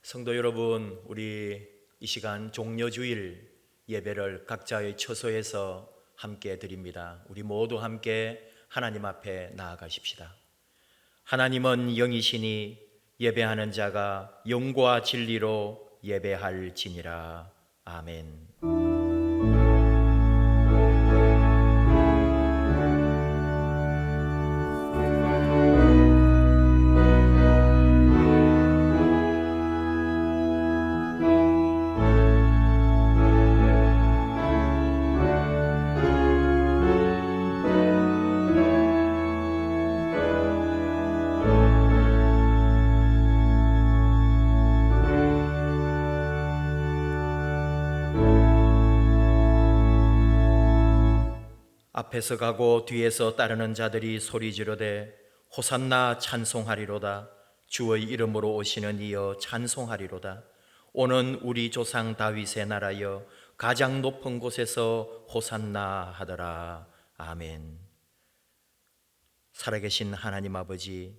성도 여러분, 우리 이 시간 종려주일 예배를 각자의 처소에서 함께 드립니다. 우리 모두 함께 하나님 앞에 나아가십시다. 하나님은 영이시니 예배하는 자가 영과 진리로 예배할지니라. 아멘. 앞에서 가고 뒤에서 따르는 자들이 소리 지르되 호산나 찬송하리로다. 주의 이름으로 오시는 이여 찬송하리로다. 오는 우리 조상 다윗의 나라여 가장 높은 곳에서 호산나 하더라. 아멘. 살아계신 하나님 아버지,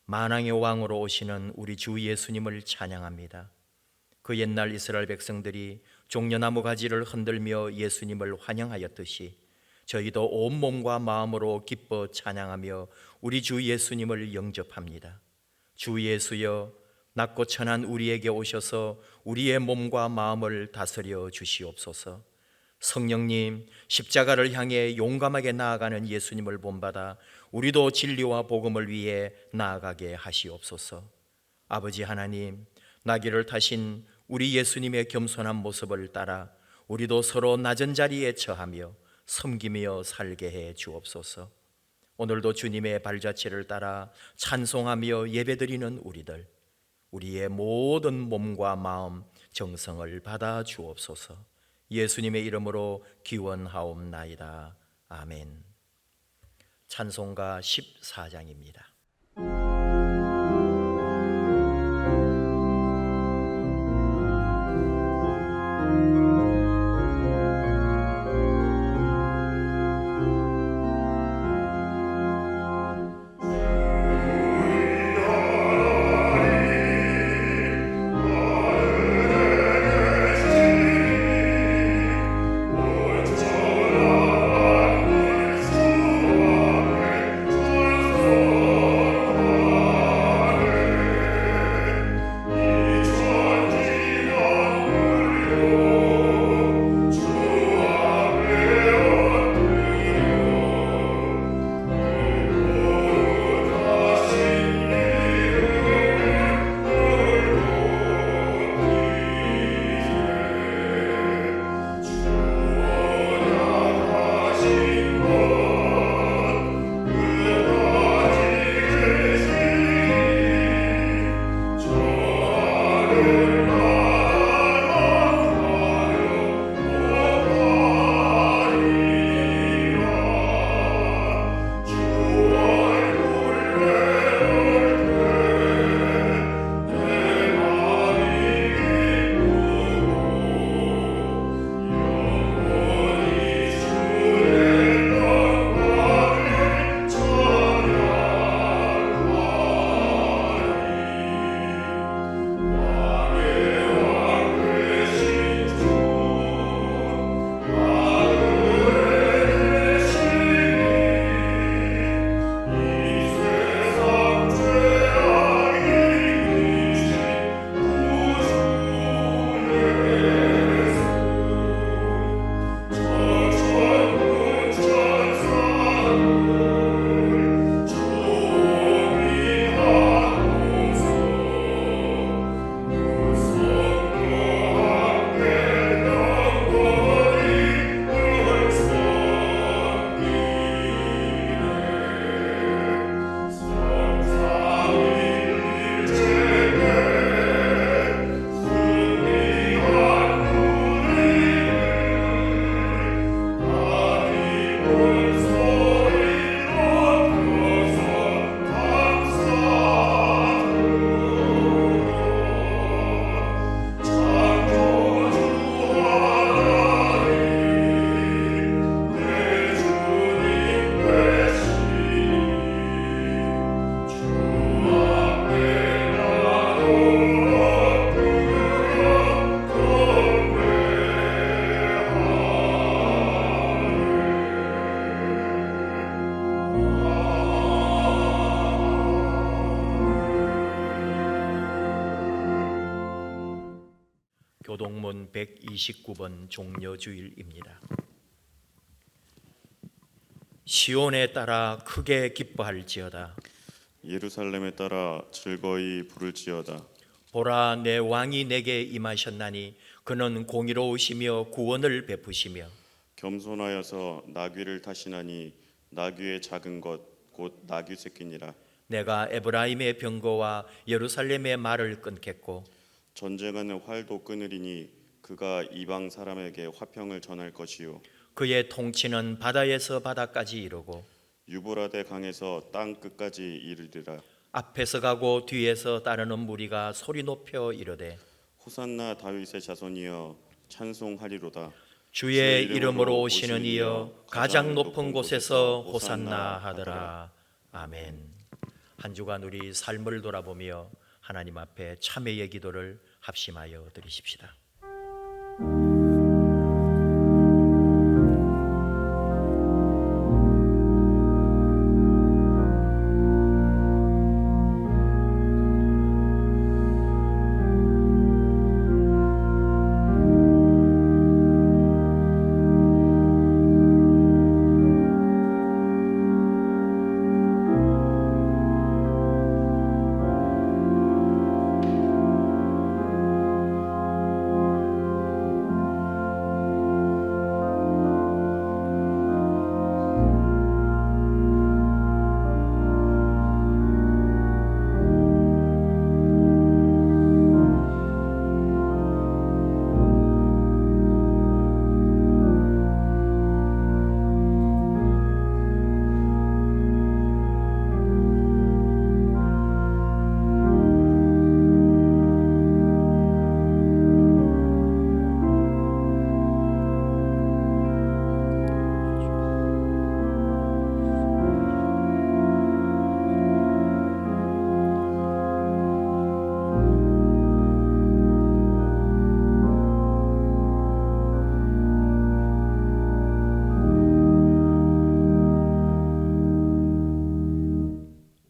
만왕의 왕으로 오시는 우리 주 예수님을 찬양합니다. 그 옛날 이스라엘 백성들이 종려나무 가지를 흔들며 예수님을 환영하였듯이 저희도 온몸과 마음으로 기뻐 찬양하며 우리 주 예수님을 영접합니다. 주 예수여, 낮고 천한 우리에게 오셔서 우리의 몸과 마음을 다스려 주시옵소서. 성령님, 십자가를 향해 용감하게 나아가는 예수님을 본받아 우리도 진리와 복음을 위해 나아가게 하시옵소서. 아버지 하나님, 나귀를 타신 우리 예수님의 겸손한 모습을 따라 우리도 서로 낮은 자리에 처하며 섬기며 살게 해 주옵소서. 오늘도 주님의 발자취를 따라 찬송하며 예배드리는 우리들, 우리의 모든 몸과 마음, 정성을 받아 주옵소서. 예수님의 이름으로 기원하옵나이다. 아멘. 찬송가 14장입니다. Oh 교동문 129번 종려주일입니다. 시온에 따라 크게 기뻐할지어다. 예루살렘에 따라 즐거이 부를지어다. 보라, 내 왕이 내게 임하셨나니 그는 공의로우시며 구원을 베푸시며 겸손하여서 나귀를 타시나니 나귀의 작은 것 곧 나귀 새끼니라. 내가 에브라임의 병거와 예루살렘의 말을 끊겠고 전쟁하는 활도 끊으리니 그가 이방 사람에게 화평을 전할 것이요 그의 통치는 바다에서 바다까지 이르고 유브라데 강에서 땅 끝까지 이르리라. 앞에서 가고 뒤에서 따르는 무리가 소리 높여 이르되 호산나 다윗의 자손이여 찬송하리로다. 주의 이름으로 오시는 이여 가장 높은 곳에서 호산나 하더라. 아멘. 한 주간 우리 삶을 돌아보며 하나님 앞에 참회의 기도를 합심하여 드리십시다.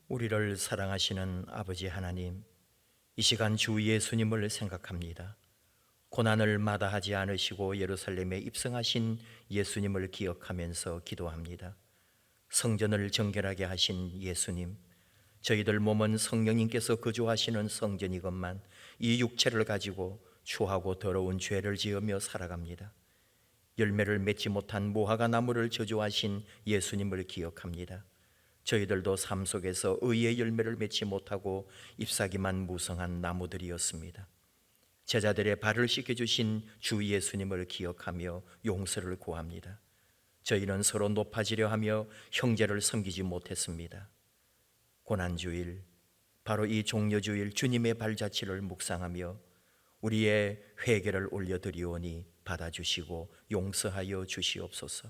우리를 사랑하시는 아버지 하나님, 이 시간 주 예수님을 생각합니다. 고난을 마다하지 않으시고 예루살렘에 입성하신 예수님을 기억하면서 기도합니다. 성전을 정결하게 하신 예수님, 저희들 몸은 성령님께서 거주하시는 성전이건만 이 육체를 가지고 추하고 더러운 죄를 지으며 살아갑니다. 열매를 맺지 못한 무화과 나무를 저주하신 예수님을 기억합니다. 저희들도 삶 속에서 의의 열매를 맺지 못하고 잎사귀만 무성한 나무들이었습니다. 제자들의 발을 씻겨주신 주 예수님을 기억하며 용서를 구합니다. 저희는 서로 높아지려 하며 형제를 섬기지 못했습니다. 고난주일, 바로 이 종려주일 주님의 발자취를 묵상하며 우리의 회개를 올려드리오니 받아주시고 용서하여 주시옵소서.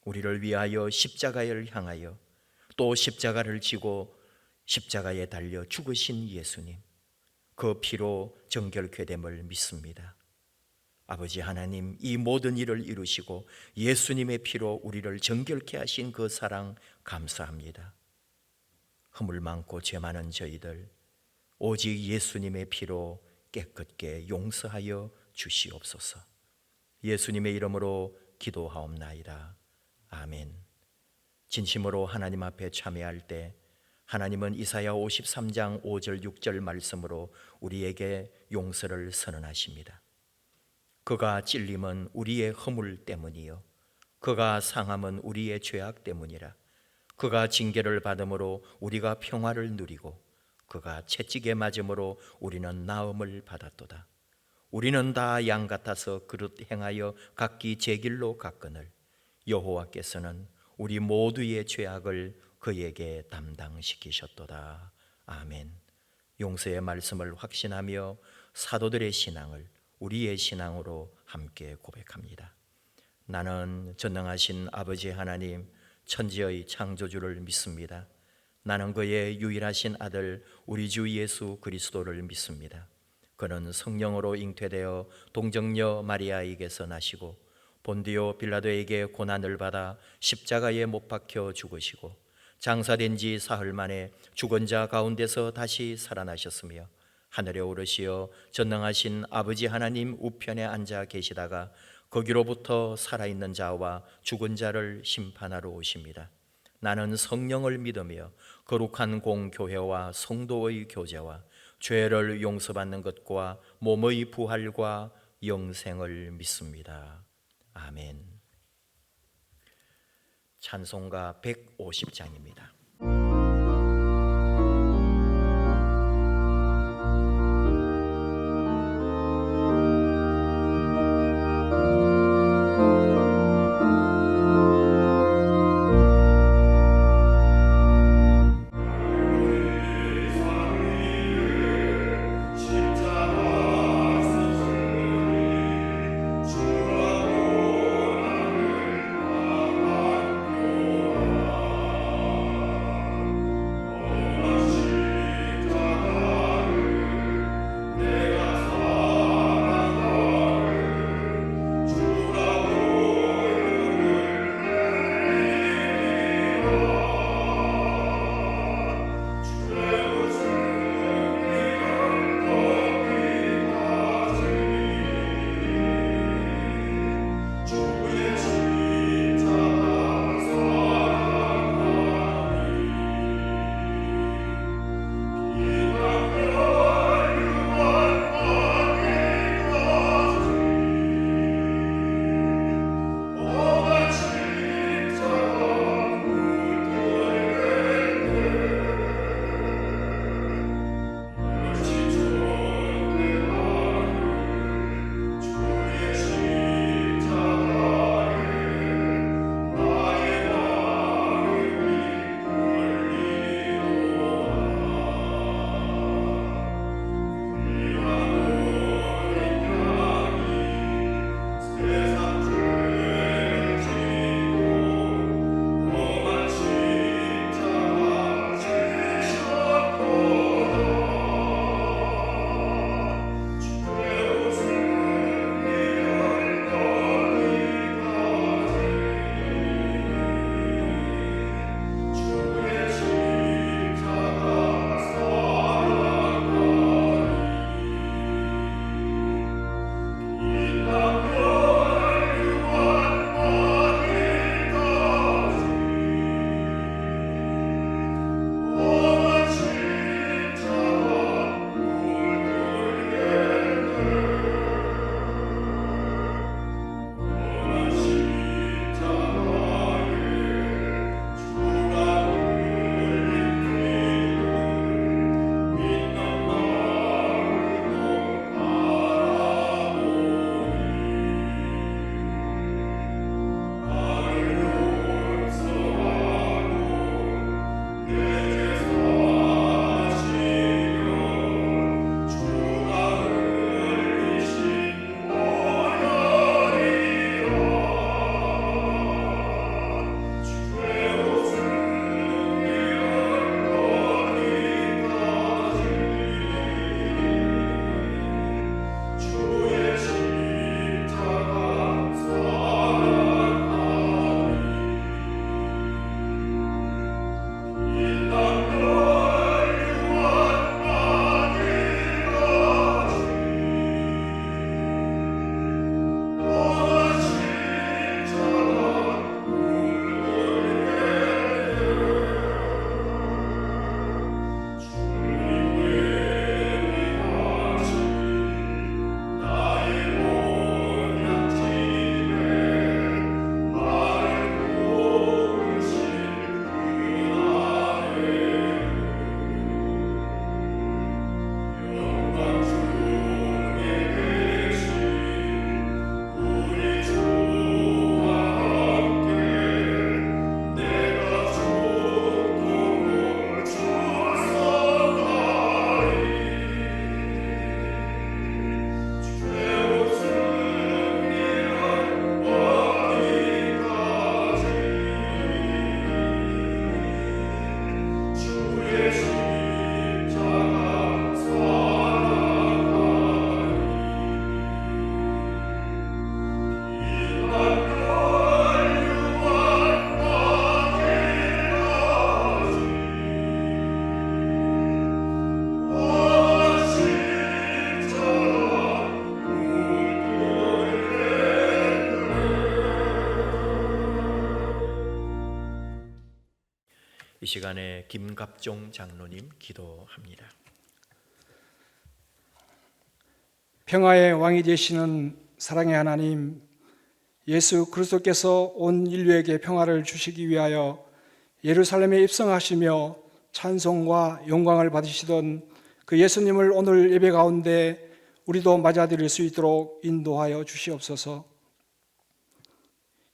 우리를 위하여 십자가를 향하여 또 십자가를 지고 십자가에 달려 죽으신 예수님, 그 피로 정결케 됨을 믿습니다. 아버지 하나님, 이 모든 일을 이루시고 예수님의 피로 우리를 정결케 하신 그 사랑 감사합니다. 허물 많고 죄 많은 저희들 오직 예수님의 피로 깨끗게 용서하여 주시옵소서. 예수님의 이름으로 기도하옵나이다. 아멘. 진심으로 하나님 앞에 참회할 때 하나님은 이사야 53장 5절 6절 말씀으로 우리에게 용서를 선언하십니다. 그가 찔림은 우리의 허물 때문이요 그가 상함은 우리의 죄악 때문이라. 그가 징계를 받음으로 우리가 평화를 누리고 그가 채찍에 맞음으로 우리는 나음을 받았도다. 우리는 다 양 같아서 그릇 행하여 각기 제 길로 갔거늘 여호와께서는 우리 모두의 죄악을 그에게 담당시키셨도다. 아멘. 용서의 말씀을 확신하며 사도들의 신앙을 우리의 신앙으로 함께 고백합니다. 나는 전능하신 아버지 하나님 천지의 창조주를 믿습니다. 나는 그의 유일하신 아들 우리 주 예수 그리스도를 믿습니다. 그는 성령으로 잉태되어 동정녀 마리아에게서 나시고 본디오 빌라도에게 고난을 받아 십자가에 못 박혀 죽으시고 장사된 지 사흘 만에 죽은 자 가운데서 다시 살아나셨으며 하늘에 오르시어 전능하신 아버지 하나님 우편에 앉아 계시다가 거기로부터 살아있는 자와 죽은 자를 심판하러 오십니다. 나는 성령을 믿으며 거룩한 공교회와 성도의 교제와 죄를 용서받는 것과 몸의 부활과 영생을 믿습니다. 아멘. 찬송가 150장입니다. 시간에 김갑종 장로님 기도합니다. 평화의 왕이 되시는 사랑의 하나님, 예수 그리스도께서 온 인류에게 평화를 주시기 위하여 예루살렘에 입성하시며 찬송과 영광을 받으시던 그 예수님을 오늘 예배 가운데 우리도 맞아들일 수 있도록 인도하여 주시옵소서.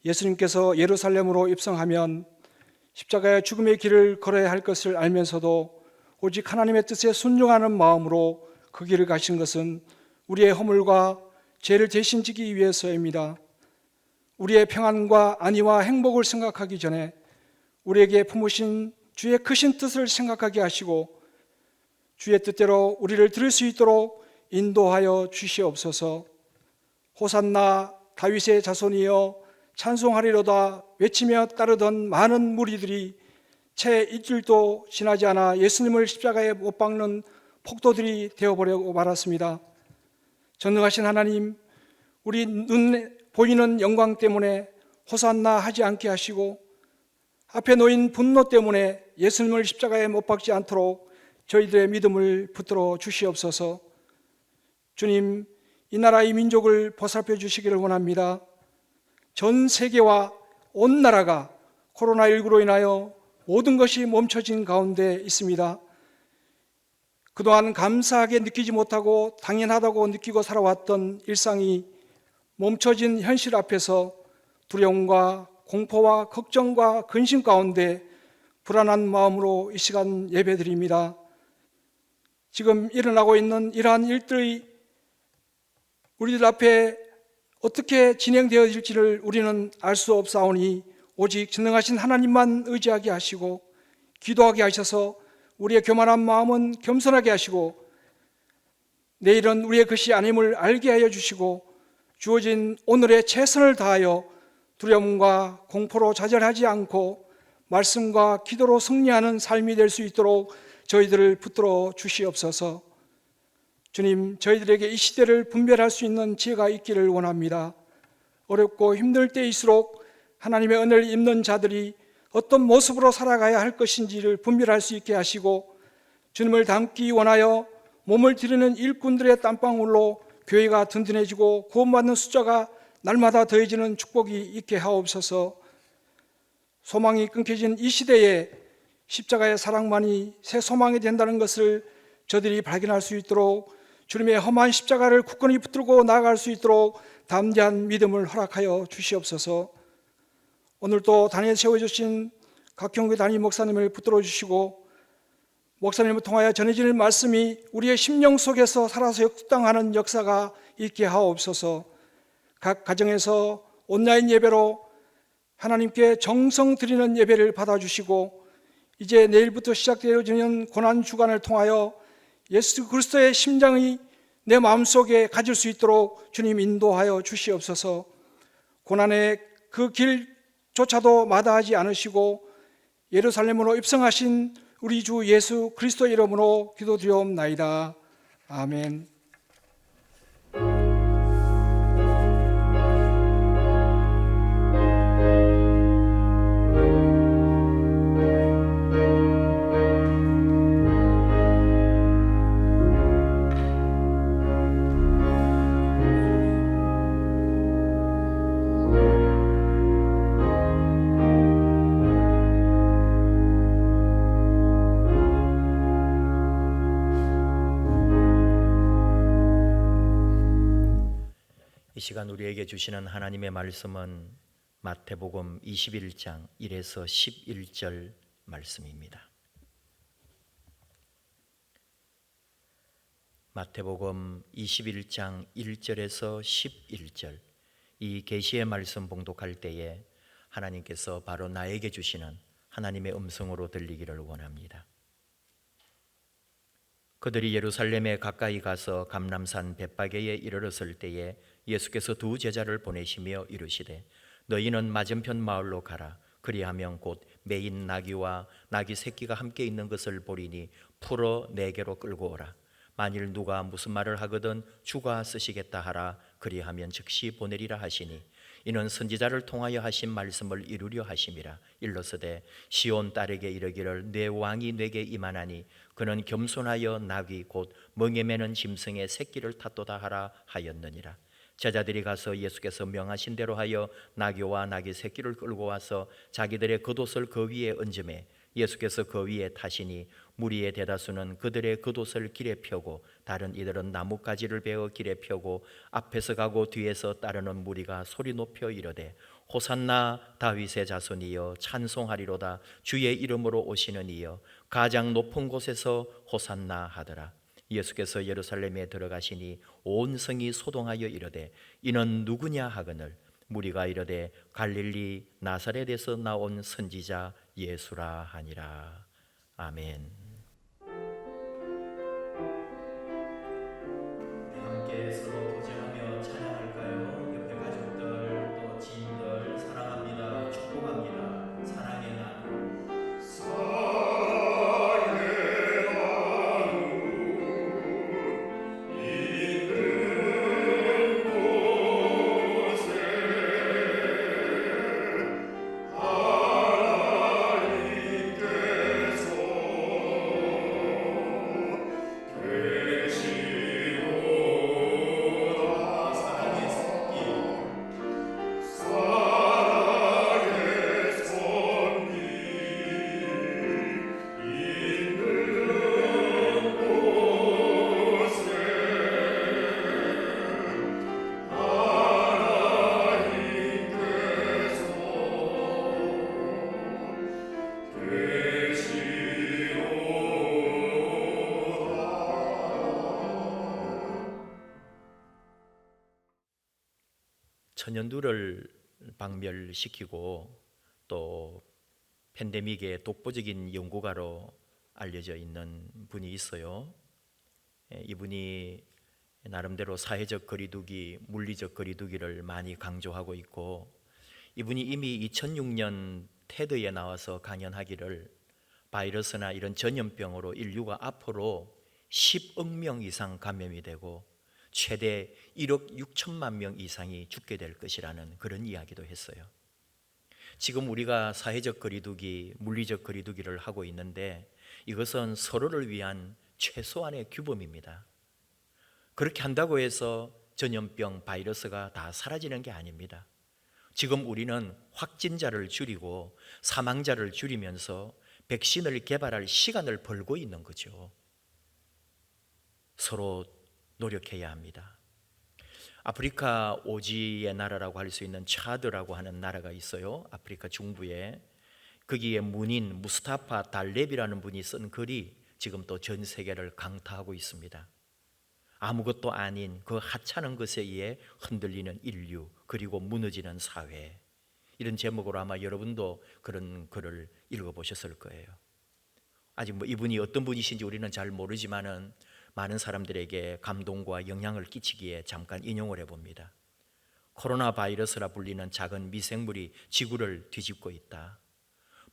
예수님께서 예루살렘으로 입성하면 십자가의 죽음의 길을 걸어야 할 것을 알면서도 오직 하나님의 뜻에 순종하는 마음으로 그 길을 가신 것은 우리의 허물과 죄를 대신 지기 위해서입니다. 우리의 평안과 안위와 행복을 생각하기 전에 우리에게 품으신 주의 크신 뜻을 생각하게 하시고 주의 뜻대로 우리를 들을 수 있도록 인도하여 주시옵소서. 호산나 다윗의 자손이여 찬송하리로다 외치며 따르던 많은 무리들이 채 일주일도 지나지 않아 예수님을 십자가에 못 박는 폭도들이 되어버리고 말았습니다. 전능하신 하나님, 우리 눈에 보이는 영광 때문에 호산나 하지 않게 하시고 앞에 놓인 분노 때문에 예수님을 십자가에 못 박지 않도록 저희들의 믿음을 붙들어 주시옵소서. 주님, 이 나라 이 민족을 보살펴 주시기를 원합니다. 전 세계와 온 나라가 코로나19로 인하여 모든 것이 멈춰진 가운데 있습니다. 그동안 감사하게 느끼지 못하고 당연하다고 느끼고 살아왔던 일상이 멈춰진 현실 앞에서 두려움과 공포와 걱정과 근심 가운데 불안한 마음으로 이 시간 예배드립니다. 지금 일어나고 있는 이러한 일들이 우리들 앞에 어떻게 진행되어질지를 우리는 알 수 없사오니 오직 전능하신 하나님만 의지하게 하시고 기도하게 하셔서 우리의 교만한 마음은 겸손하게 하시고 내일은 우리의 것이 아님을 알게 하여 주시고 주어진 오늘의 최선을 다하여 두려움과 공포로 좌절하지 않고 말씀과 기도로 승리하는 삶이 될 수 있도록 저희들을 붙들어 주시옵소서. 주님, 저희들에게 이 시대를 분별할 수 있는 지혜가 있기를 원합니다. 어렵고 힘들 때일수록 하나님의 은혜를 입는 자들이 어떤 모습으로 살아가야 할 것인지를 분별할 수 있게 하시고 주님을 닮기 원하여 몸을 드리는 일꾼들의 땀방울로 교회가 든든해지고 구원받는 숫자가 날마다 더해지는 축복이 있게 하옵소서. 소망이 끊겨진 이 시대에 십자가의 사랑만이 새 소망이 된다는 것을 저들이 발견할 수 있도록 주님의 험한 십자가를 굳건히 붙들고 나아갈 수 있도록 담대한 믿음을 허락하여 주시옵소서. 오늘도 단에 세워주신 각 교회 담임 목사님을 붙들어 주시고 목사님을 통하여 전해지는 말씀이 우리의 심령 속에서 살아서 역당하는 역사가 있게 하옵소서. 각 가정에서 온라인 예배로 하나님께 정성 드리는 예배를 받아주시고 이제 내일부터 시작되어지는 고난주간을 통하여 예수 그리스도의 심장이 내 마음속에 가질 수 있도록 주님 인도하여 주시옵소서. 고난의 그 길조차도 마다하지 않으시고 예루살렘으로 입성하신 우리 주 예수 그리스도 이름으로 기도드리옵나이다. 아멘. 이 시간 우리에게 주시는 하나님의 말씀은 마태복음 21장 1에서 11절 말씀입니다. 마태복음 21장 1절에서 11절 이 계시의 말씀 봉독할 때에 하나님께서 바로 나에게 주시는 하나님의 음성으로 들리기를 원합니다. 그들이 예루살렘에 가까이 가서 감람산 벳바게에 이르렀을 때에 예수께서 두 제자를 보내시며 이르시되 너희는 맞은편 마을로 가라. 그리하면 곧 매인 나귀와 나귀 새끼가 함께 있는 것을 보리니 풀어 내게로 끌고 오라. 만일 누가 무슨 말을 하거든 주가 쓰시겠다 하라. 그리하면 즉시 보내리라 하시니 이는 선지자를 통하여 하신 말씀을 이루려 하심이라. 일러서되 시온 딸에게 이르기를 내 왕이 내게 임하나니 그는 겸손하여 나귀 곧 멍에 매는 짐승의 새끼를 탔도다 하라 하였느니라. 제자들이 가서 예수께서 명하신 대로 하여 나귀와 나귀 새끼를 끌고 와서 자기들의 겉옷을 그 위에 얹음에 예수께서 그 위에 타시니 무리의 대다수는 그들의 겉옷을 길에 펴고 다른 이들은 나뭇가지를 베어 길에 펴고 앞에서 가고 뒤에서 따르는 무리가 소리 높여 이르되 호산나 다윗의 자손이여 찬송하리로다. 주의 이름으로 오시는 이여 가장 높은 곳에서 호산나 하더라. 예수께서 예루살렘에 들어가시니 온 성이 소동하여 이르되 이는 누구냐 하거늘 무리가 이르되 갈릴리 나사렛에서 나온 선지자 예수라 하니라. 아멘. 함께 서로 도전하며 찬양할까요? 옆에 가족들 또 지인들 사랑합니다. 축복합니다. 사랑의 나누. 천연두를 박멸시키고 또 팬데믹의 독보적인 연구가로 알려져 있는 분이 있어요. 이분이 나름대로 사회적 거리두기, 물리적 거리두기를 많이 강조하고 있고 이분이 이미 2006년 테드에 나와서 강연하기를 바이러스나 이런 전염병으로 인류가 앞으로 10억 명 이상 감염이 되고 최대 1억 6천만 명 이상이 죽게 될 것이라는 그런 이야기도 했어요. 지금 우리가 사회적 거리두기, 물리적 거리두기를 하고 있는데 이것은 서로를 위한 최소한의 규범입니다. 그렇게 한다고 해서 전염병, 바이러스가 다 사라지는 게 아닙니다. 지금 우리는 확진자를 줄이고 사망자를 줄이면서 백신을 개발할 시간을 벌고 있는 거죠. 서로 노력해야 합니다. 아프리카 오지의 나라라고 할 수 있는 차드라고 하는 나라가 있어요. 아프리카 중부에. 거기에 문인 무스타파 달렙이라는 분이 쓴 글이 지금 또 전 세계를 강타하고 있습니다. 아무것도 아닌 그 하찮은 것에 의해 흔들리는 인류 그리고 무너지는 사회, 이런 제목으로 아마 여러분도 그런 글을 읽어보셨을 거예요. 아직 이분이 어떤 분이신지 우리는 잘 모르지만은 많은 사람들에게 감동과 영향을 끼치기에 잠깐 인용을 해봅니다. 코로나 바이러스라 불리는 작은 미생물이 지구를 뒤집고 있다.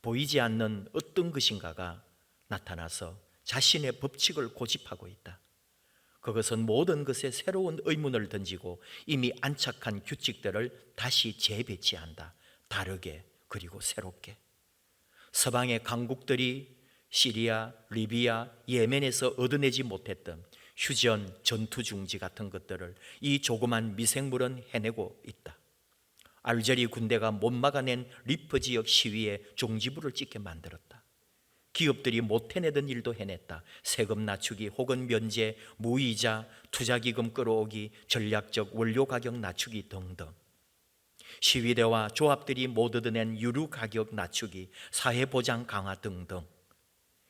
보이지 않는 어떤 것인가가 나타나서 자신의 법칙을 고집하고 있다. 그것은 모든 것에 새로운 의문을 던지고 이미 안착한 규칙들을 다시 재배치한다. 다르게 그리고 새롭게. 서방의 강국들이 시리아, 리비아, 예멘에서 얻어내지 못했던 휴전, 전투 중지 같은 것들을 이 조그만 미생물은 해내고 있다. 알제리 군대가 못 막아낸 리프 지역 시위에 종지부를 찍게 만들었다. 기업들이 못 해내던 일도 해냈다. 세금 낮추기 혹은 면제, 무이자, 투자기금 끌어오기, 전략적 원료 가격 낮추기 등등. 시위대와 조합들이 못 얻어낸 유류 가격 낮추기, 사회보장 강화 등등.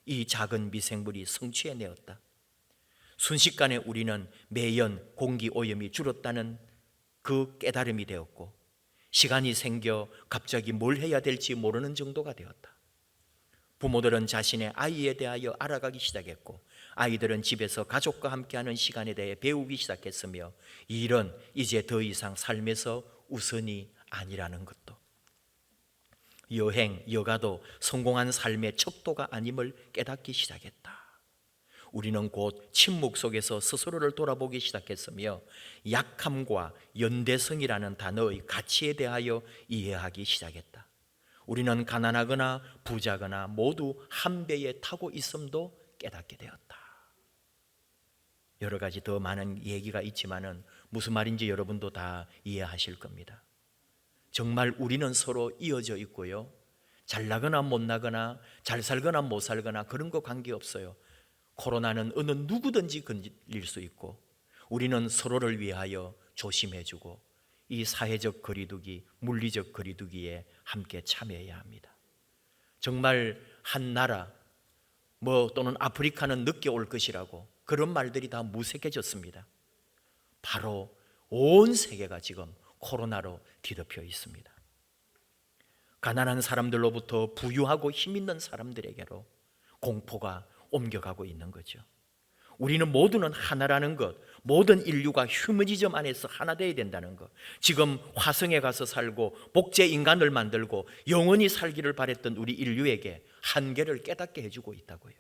이 작은 미생물이 성취해내었다. 순식간에 우리는 매연 공기 오염이 줄었다는 그 깨달음이 되었고 시간이 생겨 갑자기 뭘 해야 될지 모르는 정도가 되었다. 부모들은 자신의 아이에 대하여 알아가기 시작했고 아이들은 집에서 가족과 함께하는 시간에 대해 배우기 시작했으며 이 일은 이제 더 이상 삶에서 우선이 아니라는 것도, 여행, 여가도 성공한 삶의 척도가 아님을 깨닫기 시작했다. 우리는 곧 침묵 속에서 스스로를 돌아보기 시작했으며 약함과 연대성이라는 단어의 가치에 대하여 이해하기 시작했다. 우리는 가난하거나 부자거나 모두 한 배에 타고 있음도 깨닫게 되었다. 여러 가지 더 많은 얘기가 있지만은 무슨 말인지 여러분도 다 이해하실 겁니다. 정말 우리는 서로 이어져 있고요. 잘나거나 못나거나 잘 살거나 못 살거나 그런 거 관계없어요. 코로나는 어느 누구든지 걸릴 수 있고 우리는 서로를 위하여 조심해주고 이 사회적 거리두기, 물리적 거리두기에 함께 참여해야 합니다. 정말 한 나라 또는 아프리카는 늦게 올 것이라고 그런 말들이 다 무색해졌습니다. 바로 온 세계가 지금 코로나로 뒤덮여 있습니다. 가난한 사람들로부터 부유하고 힘 있는 사람들에게로 공포가 옮겨가고 있는 거죠. 우리는 모두는 하나라는 것, 모든 인류가 휴머니즘 안에서 하나 되어야 된다는 것, 지금 화성에 가서 살고 복제 인간을 만들고 영원히 살기를 바랬던 우리 인류에게 한계를 깨닫게 해주고 있다고요.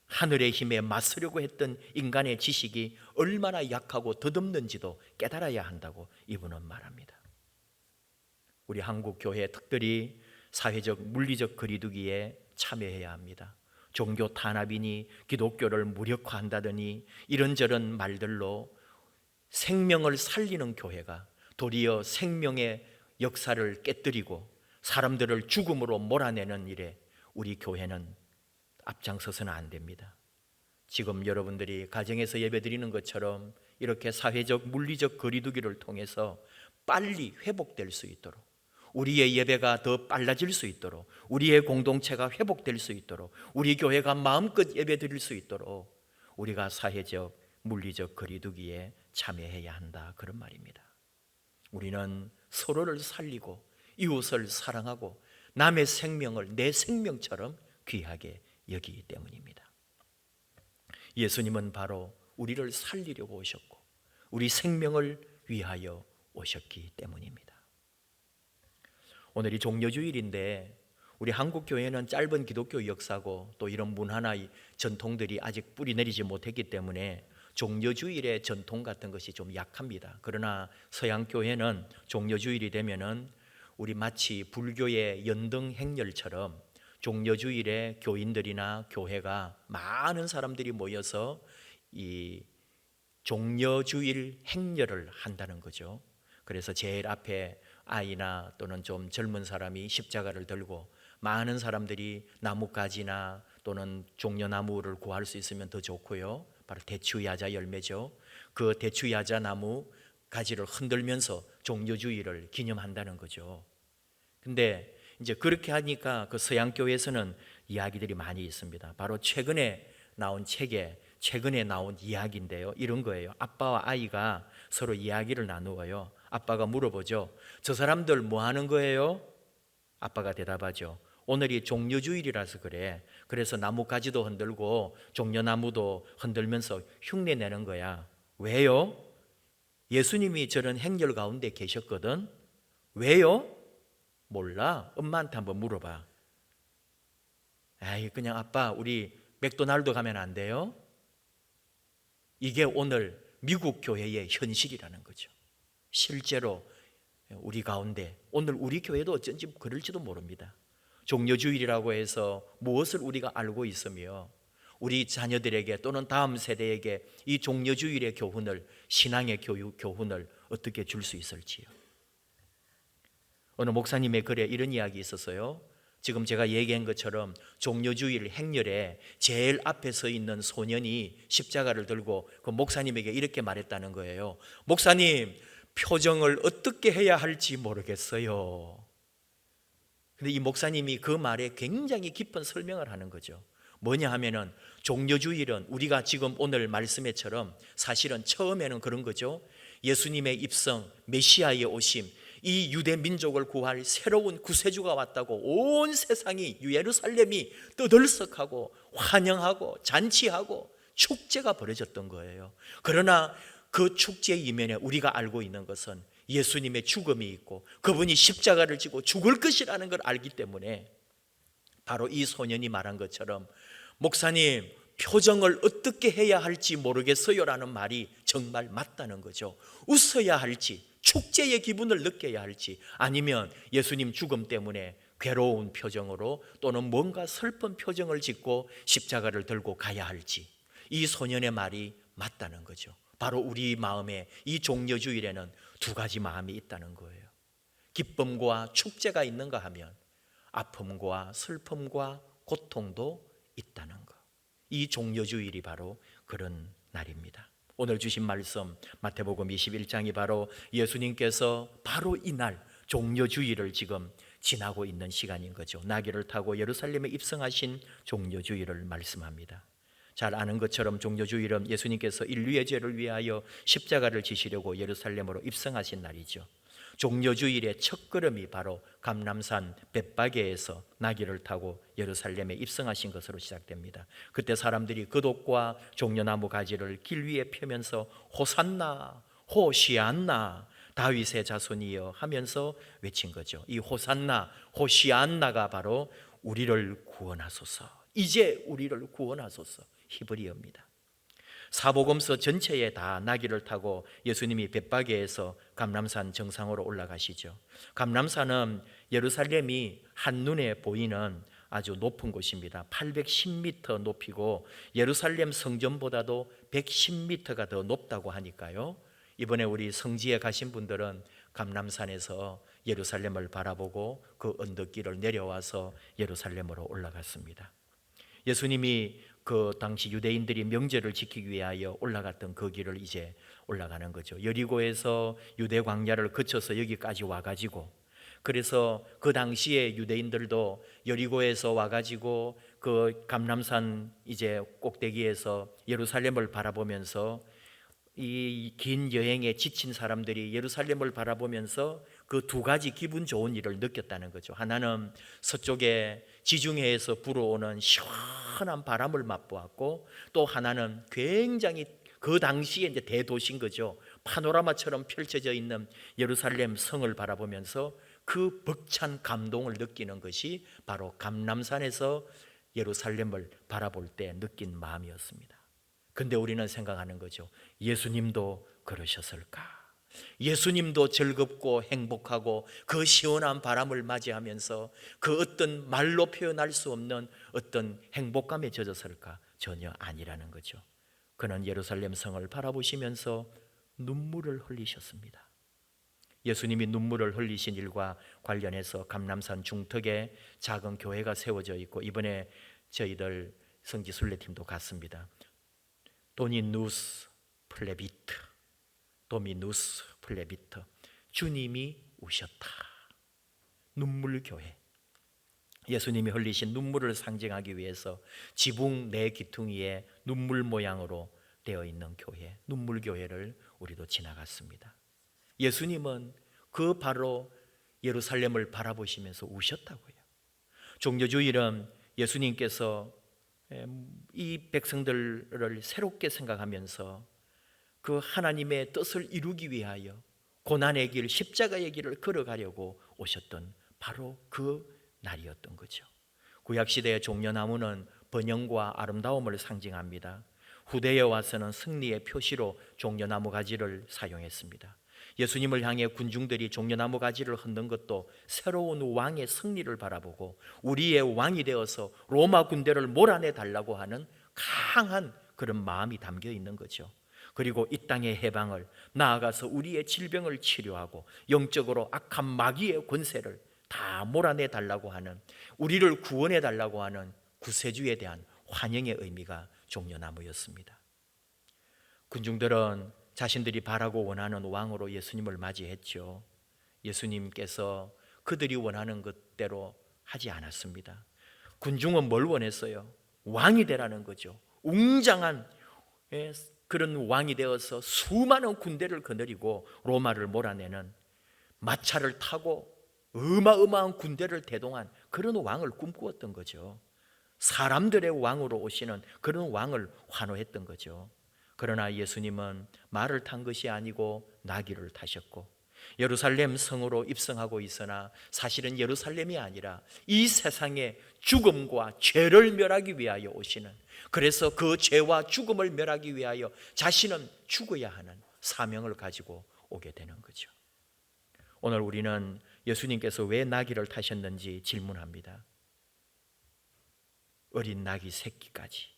하늘의 힘에 맞서려고 했던 인간의 지식이 얼마나 약하고 덧없는지도 깨달아야 한다고 이분은 말합니다. 우리 한국 교회 특별히 사회적 물리적 거리두기에 참여해야 합니다. 종교 탄압이니 기독교를 무력화한다더니 이런저런 말들로 생명을 살리는 교회가 도리어 생명의 역사를 깨뜨리고 사람들을 죽음으로 몰아내는 일에 우리 교회는 앞장서서는 안 됩니다. 지금 여러분들이 가정에서 예배드리는 것처럼 이렇게 사회적 물리적 거리두기를 통해서 빨리 회복될 수 있도록, 우리의 예배가 더 빨라질 수 있도록, 우리의 공동체가 회복될 수 있도록, 우리 교회가 마음껏 예배드릴 수 있도록 우리가 사회적 물리적 거리두기에 참여해야 한다, 그런 말입니다. 우리는 서로를 살리고 이웃을 사랑하고 남의 생명을 내 생명처럼 귀하게 여기기 때문입니다. 예수님은 바로 우리를 살리려고 오셨고 우리 생명을 위하여 오셨기 때문입니다. 오늘이 종려주일인데 우리 한국 교회는 짧은 기독교 역사고 또 이런 문화나 전통들이 아직 뿌리 내리지 못했기 때문에 종려주일의 전통 같은 것이 좀 약합니다. 그러나 서양 교회는 종려주일이 되면은 우리 마치 불교의 연등 행렬처럼 종려주일에 교인들이나 교회가 많은 사람들이 모여서 이 종려주일 행렬을 한다는 거죠. 그래서 제일 앞에 아이나 또는 좀 젊은 사람이 십자가를 들고 많은 사람들이 나뭇가지나 또는 종려나무를 구할 수 있으면 더 좋고요. 바로 대추야자 열매죠. 그 대추야자 나무 가지를 흔들면서 종려주일을 기념한다는 거죠. 근데 이제 그렇게 하니까 그 서양교회에서는 이야기들이 많이 있습니다. 바로 최근에 나온 책에 최근에 나온 이야기인데요. 이런 거예요. 아빠와 아이가 서로 이야기를 나누어요. 아빠가 물어보죠. 저 사람들 뭐 하는 거예요? 아빠가 대답하죠. 오늘이 종려주일이라서 그래. 그래서 나뭇가지도 흔들고 종려나무도 흔들면서 흉내 내는 거야. 왜요? 예수님이 저런 행렬 가운데 계셨거든. 왜요? 몰라. 엄마한테 한번 물어봐. 에이, 그냥 아빠 우리 맥도날드 가면 안 돼요? 이게 오늘 미국 교회의 현실이라는 거죠. 실제로 우리 가운데 오늘 우리 교회도 어쩐지 그럴지도 모릅니다. 종려주일이라고 해서 무엇을 우리가 알고 있으며 우리 자녀들에게 또는 다음 세대에게 이 종려주일의 교훈을, 신앙의 교훈을 어떻게 줄 수 있을지요. 어느 목사님의 글에 이런 이야기 있었어요. 지금 제가 얘기한 것처럼 종려주일 행렬에 제일 앞에 서 있는 소년이 십자가를 들고 그 목사님에게 이렇게 말했다는 거예요. 목사님, 표정을 어떻게 해야 할지 모르겠어요. 근데 이 목사님이 그 말에 굉장히 깊은 설명을 하는 거죠. 뭐냐 하면은 종려주일은 우리가 지금 오늘 말씀에처럼 사실은 처음에는 그런 거죠. 예수님의 입성, 메시아의 오심, 이 유대 민족을 구할 새로운 구세주가 왔다고 온 세상이, 예루살렘이 떠들썩하고 환영하고 잔치하고 축제가 벌어졌던 거예요. 그러나 그 축제의 이면에 우리가 알고 있는 것은 예수님의 죽음이 있고 그분이 십자가를 지고 죽을 것이라는 걸 알기 때문에 바로 이 소년이 말한 것처럼 목사님, 표정을 어떻게 해야 할지 모르겠어요라는 말이 정말 맞다는 거죠. 웃어야 할지, 축제의 기분을 느껴야 할지, 아니면 예수님 죽음 때문에 괴로운 표정으로 또는 뭔가 슬픈 표정을 짓고 십자가를 들고 가야 할지, 이 소년의 말이 맞다는 거죠. 바로 우리 마음에 이 종려주일에는 두 가지 마음이 있다는 거예요. 기쁨과 축제가 있는가 하면 아픔과 슬픔과 고통도 있다는 것. 이 종려주일이 바로 그런 날입니다. 오늘 주신 말씀 마태복음 21장이 바로 예수님께서 바로 이날 종려주일을 지금 지나고 있는 시간인 거죠. 나귀를 타고 예루살렘에 입성하신 종려주일을 말씀합니다. 잘 아는 것처럼 종려주일은 예수님께서 인류의 죄를 위하여 십자가를 지시려고 예루살렘으로 입성하신 날이죠. 종려주일의 첫걸음이 바로 감람산 벳바게에서 나귀를 타고 예루살렘에 입성하신 것으로 시작됩니다. 그때 사람들이 겉옷과 종려나무 가지를 길 위에 펴면서 호산나 호시안나 다윗의 자손이여 하면서 외친 거죠. 이 호산나 호시안나가 바로 우리를 구원하소서, 이제 우리를 구원하소서, 히브리어입니다. 사복음서 전체에 다 나귀를 타고 예수님이 벳바게에서 감람산 정상으로 올라가시죠. 감람산은 예루살렘이 한눈에 보이는 아주 높은 곳입니다. 810m 높이고 예루살렘 성전보다도 110m가 더 높다고 하니까요, 이번에 우리 성지에 가신 분들은 감람산에서 예루살렘을 바라보고 그 언덕길을 내려와서 예루살렘으로 올라갔습니다. 예수님이 그 당시 유대인들이 명절을 지키기 위하여 올라갔던 그 길을 이제 올라가는 거죠. 여리고에서 유대 광야를 거쳐서 여기까지 와가지고, 그래서 그 당시에 유대인들도 여리고에서 와가지고 그 감람산 이제 꼭대기에서 예루살렘을 바라보면서 이 긴 여행에 지친 사람들이 예루살렘을 바라보면서 그 두 가지 기분 좋은 일을 느꼈다는 거죠. 하나는 서쪽에 지중해에서 불어오는 시원한 바람을 맛보았고, 또 하나는 굉장히 그 당시에 이제 대도시인 거죠. 파노라마처럼 펼쳐져 있는 예루살렘 성을 바라보면서 그 벅찬 감동을 느끼는 것이 바로 감람산에서 예루살렘을 바라볼 때 느낀 마음이었습니다. 근데 우리는 생각하는 거죠. 예수님도 그러셨을까? 예수님도 즐겁고 행복하고 그 시원한 바람을 맞이하면서 그 어떤 말로 표현할 수 없는 어떤 행복감에 젖었을까? 전혀 아니라는 거죠. 그는 예루살렘 성을 바라보시면서 눈물을 흘리셨습니다. 예수님이 눈물을 흘리신 일과 관련해서 감람산 중턱에 작은 교회가 세워져 있고, 이번에 저희들 성지 순례팀도 갔습니다. 도미누스 플레비트, 주님이 우셨다. 눈물교회. 예수님이 흘리신 눈물을 상징하기 위해서 지붕 네 기퉁이에 눈물 모양으로 되어 있는 교회, 눈물교회를 우리도 지나갔습니다. 예수님은 그 바로 예루살렘을 바라보시면서 우셨다고요. 종려주일은 예수님께서 이 백성들을 새롭게 생각하면서 그 하나님의 뜻을 이루기 위하여 고난의 길, 십자가의 길을 걸어가려고 오셨던 바로 그 날이었던 거죠. 구약시대의 종려나무는 번영과 아름다움을 상징합니다. 후대에 와서는 승리의 표시로 종려나무 가지를 사용했습니다. 예수님을 향해 군중들이 종려나무 가지를 흔든 것도 새로운 왕의 승리를 바라보고 우리의 왕이 되어서 로마 군대를 몰아내 달라고 하는 강한 그런 마음이 담겨 있는 거죠. 그리고 이 땅의 해방을, 나아가서 우리의 질병을 치료하고 영적으로 악한 마귀의 권세를 다 몰아내 달라고 하는, 우리를 구원해 달라고 하는 구세주에 대한 환영의 의미가 종려나무였습니다. 군중들은 자신들이 바라고 원하는 왕으로 예수님을 맞이했죠. 예수님께서 그들이 원하는 것대로 하지 않았습니다. 군중은 뭘 원했어요? 왕이 되라는 거죠. 웅장한 그런 왕이 되어서 수많은 군대를 거느리고 로마를 몰아내는, 마차를 타고 어마어마한 군대를 대동한 그런 왕을 꿈꾸었던 거죠. 사람들의 왕으로 오시는 그런 왕을 환호했던 거죠. 그러나 예수님은 말을 탄 것이 아니고 나귀를 타셨고, 예루살렘 성으로 입성하고 있으나 사실은 예루살렘이 아니라 이 세상의 죽음과 죄를 멸하기 위하여 오시는, 그래서 그 죄와 죽음을 멸하기 위하여 자신은 죽어야 하는 사명을 가지고 오게 되는 거죠. 오늘 우리는 예수님께서 왜 나귀를 타셨는지 질문합니다. 어린 나귀 새끼까지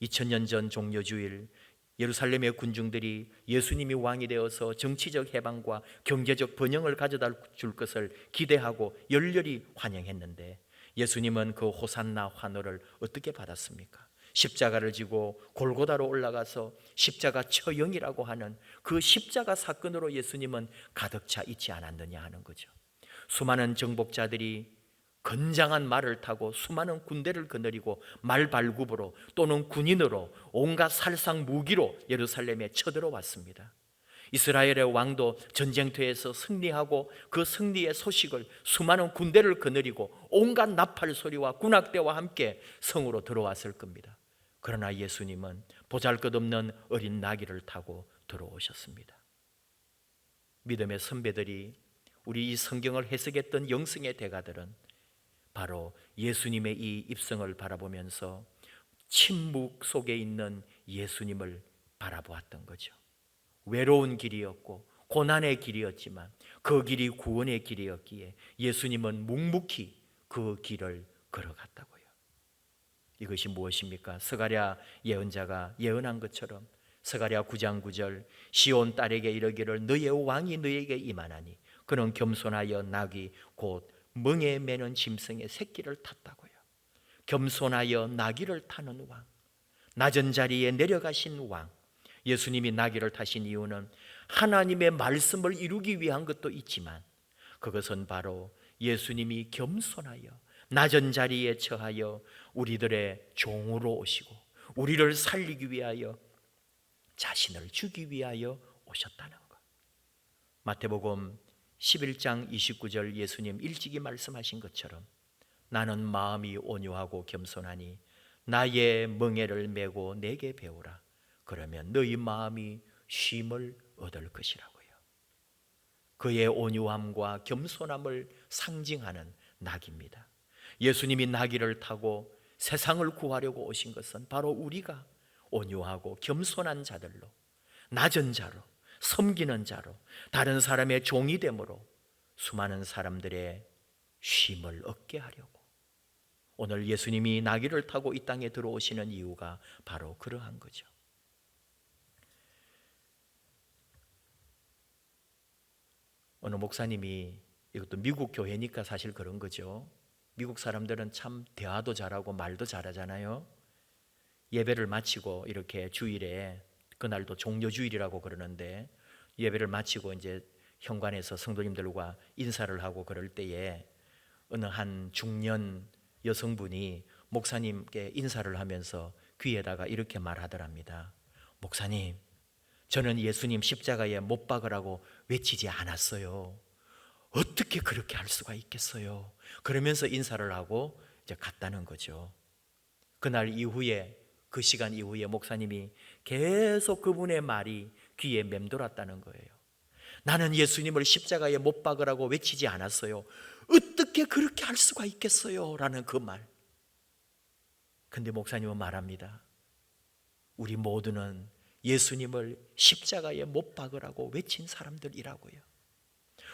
2000년 전 종려주일 예루살렘의 군중들이 예수님이 왕이 되어서 정치적 해방과 경제적 번영을 가져다 줄 것을 기대하고 열렬히 환영했는데 예수님은 그 호산나 환호를 어떻게 받았습니까? 십자가를 지고 골고다로 올라가서 십자가 처형이라고 하는 그 십자가 사건으로 예수님은 가득 차 있지 않았느냐 하는 거죠. 수많은 정복자들이 건장한 말을 타고 수많은 군대를 거느리고 말발굽으로 또는 군인으로 온갖 살상 무기로 예루살렘에 쳐들어왔습니다. 이스라엘의 왕도 전쟁터에서 승리하고 그 승리의 소식을 수많은 군대를 거느리고 온갖 나팔 소리와 군악대와 함께 성으로 들어왔을 겁니다. 그러나 예수님은 보잘것없는 어린 나귀를 타고 들어오셨습니다. 믿음의 선배들이, 우리 이 성경을 해석했던 영성의 대가들은 바로 예수님의 이 입성을 바라보면서 침묵 속에 있는 예수님을 바라보았던 거죠. 외로운 길이었고 고난의 길이었지만 그 길이 구원의 길이었기에 예수님은 묵묵히 그 길을 걸어갔다고요. 이것이 무엇입니까? 스가랴 예언자가 예언한 것처럼 스가랴 9장 9절, 시온 딸에게 이르기를 너의 왕이 너에게 임하나니 그는 겸손하여 나귀 곧 멍에 매는 짐승의 새끼를 탔다고요. 겸손하여 나귀를 타는 왕, 낮은 자리에 내려가신 왕. 예수님이 나귀를 타신 이유는 하나님의 말씀을 이루기 위한 것도 있지만 그것은 바로 예수님이 겸손하여 낮은 자리에 처하여 우리들의 종으로 오시고 우리를 살리기 위하여 자신을 주기 위하여 오셨다는 것. 마태복음 11장 29절 예수님 일찍이 말씀하신 것처럼 나는 마음이 온유하고 겸손하니 나의 멍에를 메고 내게 배우라. 그러면 너희 마음이 쉼을 얻을 것이라고요. 그의 온유함과 겸손함을 상징하는 나귀입니다. 예수님이 나귀를 타고 세상을 구하려고 오신 것은 바로 우리가 온유하고 겸손한 자들로, 낮은 자로, 섬기는 자로, 다른 사람의 종이 됨으로 수많은 사람들의 쉼을 얻게 하려고 오늘 예수님이 나귀를 타고 이 땅에 들어오시는 이유가 바로 그러한 거죠. 어느 목사님이, 이것도 미국 교회니까 사실 그런 거죠. 미국 사람들은 참 대화도 잘하고 말도 잘하잖아요. 예배를 마치고 이렇게 주일에, 그날도 종려주일이라고 그러는데 예배를 마치고 이제 현관에서 성도님들과 인사를 하고 그럴 때에 어느 한 중년 여성분이 목사님께 인사를 하면서 귀에다가 이렇게 말하더랍니다. 목사님, 저는 예수님 십자가에 못 박으라고 외치지 않았어요. 어떻게 그렇게 할 수가 있겠어요? 그러면서 인사를 하고 이제 갔다는 거죠. 그날 이후에, 그 시간 이후에 목사님이 계속 그분의 말이 귀에 맴돌았다는 거예요. 나는 예수님을 십자가에 못 박으라고 외치지 않았어요. 어떻게 그렇게 할 수가 있겠어요? 라는 그 말. 근데 목사님은 말합니다. 우리 모두는 예수님을 십자가에 못 박으라고 외친 사람들이라고요.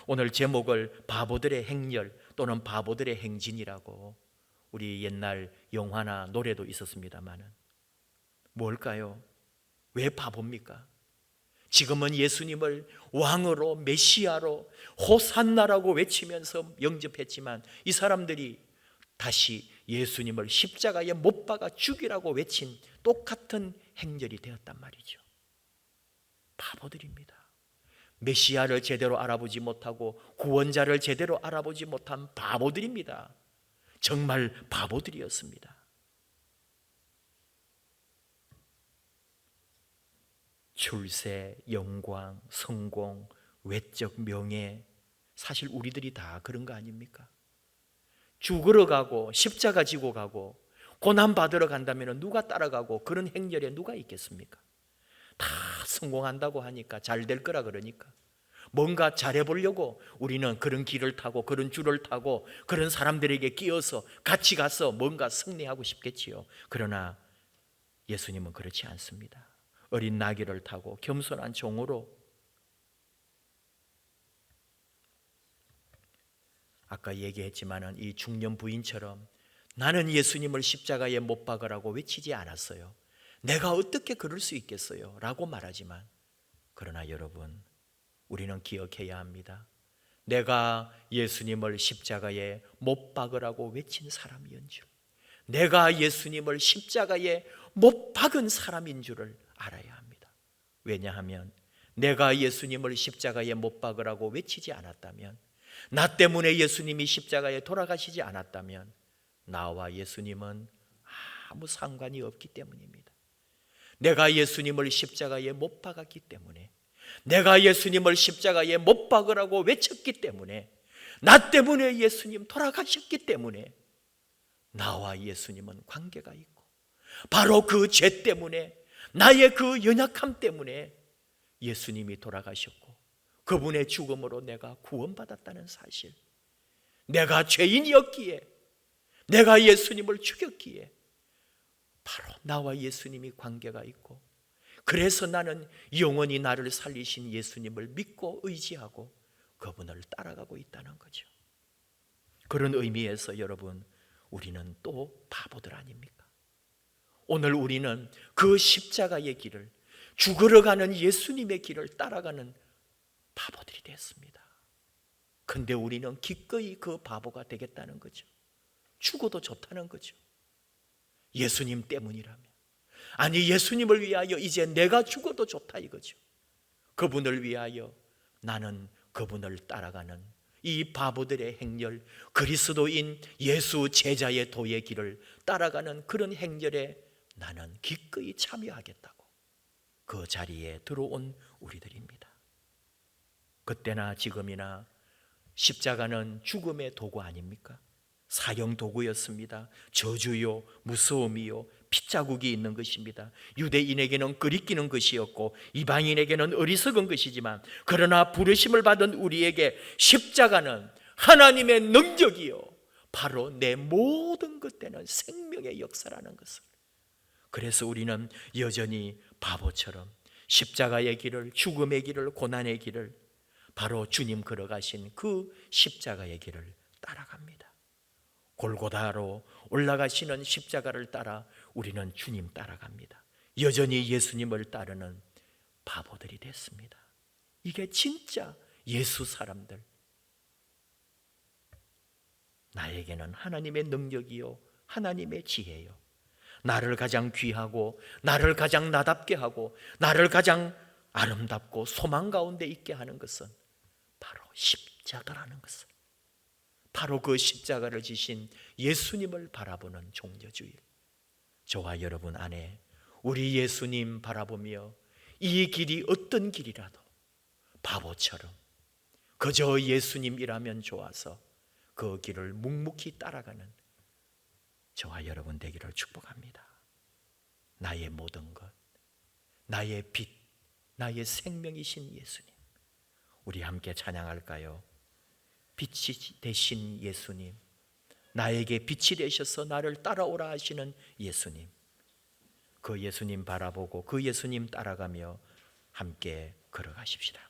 오늘 제목을 바보들의 행렬 또는 바보들의 행진이라고, 우리 옛날 영화나 노래도 있었습니다마는 뭘까요? 왜 바보입니까? 지금은 예수님을 왕으로, 메시아로, 호산나라고 외치면서 영접했지만 이 사람들이 다시 예수님을 십자가에 못 박아 죽이라고 외친 똑같은 행렬이 되었단 말이죠. 바보들입니다. 메시아를 제대로 알아보지 못하고 구원자를 제대로 알아보지 못한 바보들입니다. 정말 바보들이었습니다. 출세, 영광, 성공, 외적 명예, 사실 우리들이 다 그런 거 아닙니까? 죽으러 가고 십자가 지고 가고 고난 받으러 간다면 누가 따라가고 그런 행렬에 누가 있겠습니까? 다 성공한다고 하니까, 잘 될 거라 그러니까, 뭔가 잘해보려고 우리는 그런 길을 타고 그런 줄을 타고 그런 사람들에게 끼어서 같이 가서 뭔가 승리하고 싶겠지요. 그러나 예수님은 그렇지 않습니다. 어린 나귀를 타고 겸손한 종으로, 아까 얘기했지만은 이 중년 부인처럼 나는 예수님을 십자가에 못 박으라고 외치지 않았어요. 내가 어떻게 그럴 수 있겠어요? 라고 말하지만, 그러나 여러분, 우리는 기억해야 합니다. 내가 예수님을 십자가에 못 박으라고 외친 사람이었는 줄, 내가 예수님을 십자가에 못 박은 사람인 줄을 알아야 합니다. 왜냐하면 내가 예수님을 십자가에 못 박으라고 외치지 않았다면, 나 때문에 예수님이 십자가에 돌아가시지 않았다면 나와 예수님은 아무 상관이 없기 때문입니다. 내가 예수님을 십자가에 못 박았기 때문에, 내가 예수님을 십자가에 못 박으라고 외쳤기 때문에, 나 때문에 예수님 돌아가셨기 때문에 나와 예수님은 관계가 있고, 바로 그 죄 때문에, 나의 그 연약함 때문에 예수님이 돌아가셨고 그분의 죽음으로 내가 구원받았다는 사실, 내가 죄인이었기에, 내가 예수님을 죽였기에 바로 나와 예수님이 관계가 있고, 그래서 나는 영원히 나를 살리신 예수님을 믿고 의지하고 그분을 따라가고 있다는 거죠. 그런 의미에서 여러분, 우리는 또 바보들 아닙니까? 오늘 우리는 그 십자가의 길을, 죽으러 가는 예수님의 길을 따라가는 바보들이 됐습니다. 근데 우리는 기꺼이 그 바보가 되겠다는 거죠. 죽어도 좋다는 거죠. 예수님 때문이라면, 아니 예수님을 위하여 이제 내가 죽어도 좋다 이거죠. 그분을 위하여 나는 그분을 따라가는 이 바보들의 행렬, 그리스도인 예수 제자의 도의 길을 따라가는 그런 행렬에 나는 기꺼이 참여하겠다고 그 자리에 들어온 우리들입니다. 그때나 지금이나 십자가는 죽음의 도구 아닙니까? 사형 도구였습니다. 저주요, 무서움이요, 핏자국이 있는 것입니다. 유대인에게는 끄리끼는 것이었고 이방인에게는 어리석은 것이지만, 그러나 부르심을 받은 우리에게 십자가는 하나님의 능력이요, 바로 내 모든 것 되는 생명의 역사라는 것을. 그래서 우리는 여전히 바보처럼 십자가의 길을, 죽음의 길을, 고난의 길을, 바로 주님 걸어가신 그 십자가의 길을 따라갑니다. 골고다로 올라가시는 십자가를 따라 우리는 주님 따라갑니다. 여전히 예수님을 따르는 바보들이 됐습니다. 이게 진짜 예수 사람들. 나에게는 하나님의 능력이요, 하나님의 지혜요, 나를 가장 귀하고 나를 가장 나답게 하고 나를 가장 아름답고 소망 가운데 있게 하는 것은 바로 십자가라는 것을, 바로 그 십자가를 지신 예수님을 바라보는 종려주일. 저와 여러분 안에 우리 예수님 바라보며 이 길이 어떤 길이라도 바보처럼 그저 예수님이라면 좋아서 그 길을 묵묵히 따라가는 저와 여러분 되기를 축복합니다. 나의 모든 것, 나의 빛, 나의 생명이신 예수님, 우리 함께 찬양할까요? 빛이 되신 예수님, 나에게 빛이 되셔서 나를 따라오라 하시는 예수님, 그 예수님 바라보고 그 예수님 따라가며 함께 걸어가십시다.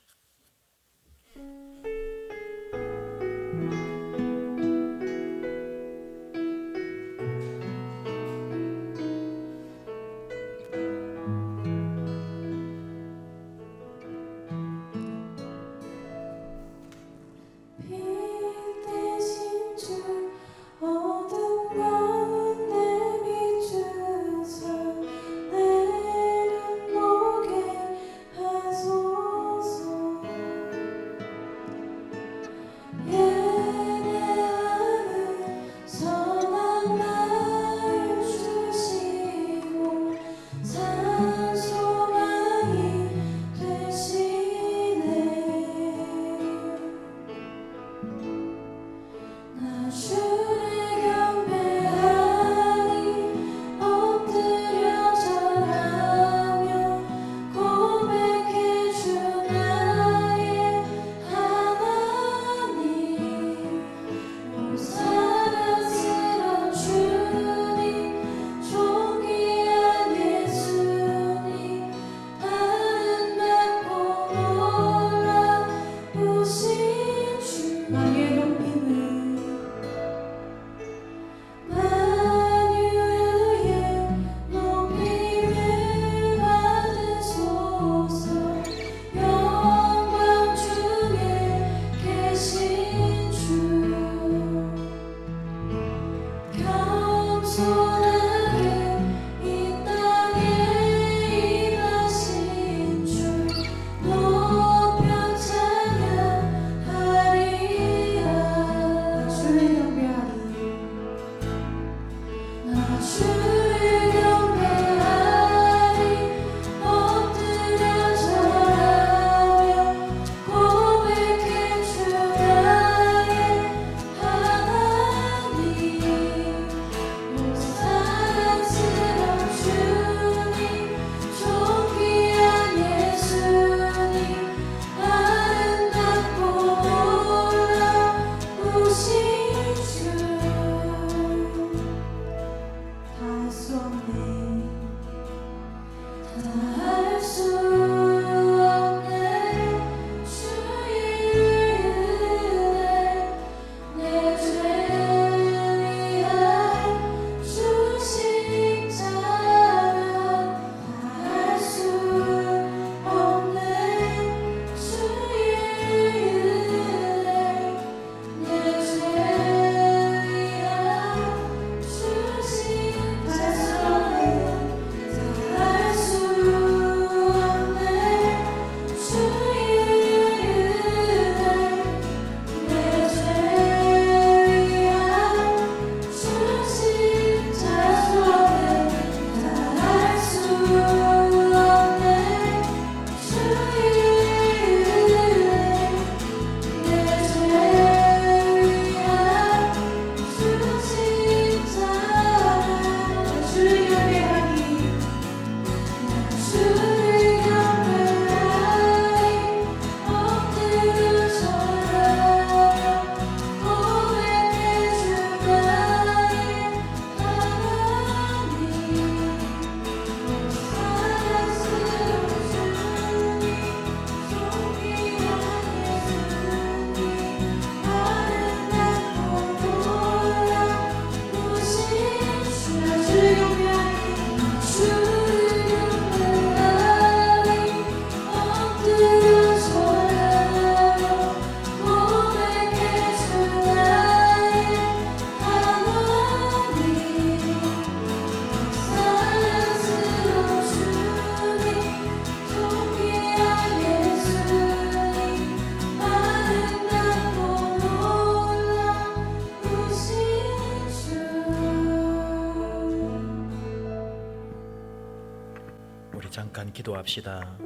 기도합시다.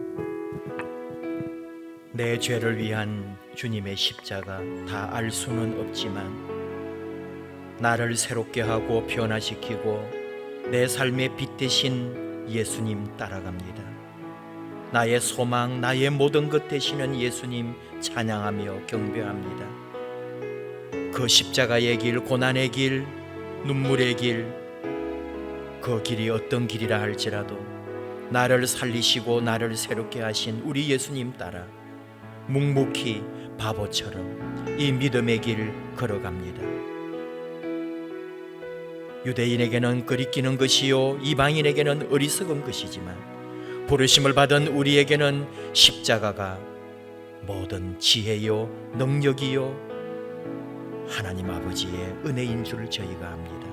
내 죄를 위한 주님의 십자가 다 알 수는 없지만 나를 새롭게 하고 변화시키고 내 삶의 빛 되신 예수님 따라갑니다. 나의 소망, 나의 모든 것 되시는 예수님 찬양하며 경배합니다. 그 십자가의 길, 고난의 길, 눈물의 길, 그 길이 어떤 길이라 할지라도 나를 살리시고 나를 새롭게 하신 우리 예수님 따라 묵묵히 바보처럼 이 믿음의 길 걸어갑니다. 유대인에게는 거리끼는 것이요 이방인에게는 어리석은 것이지만 부르심을 받은 우리에게는 십자가가 모든 지혜요 능력이요 하나님 아버지의 은혜인 줄 저희가 압니다.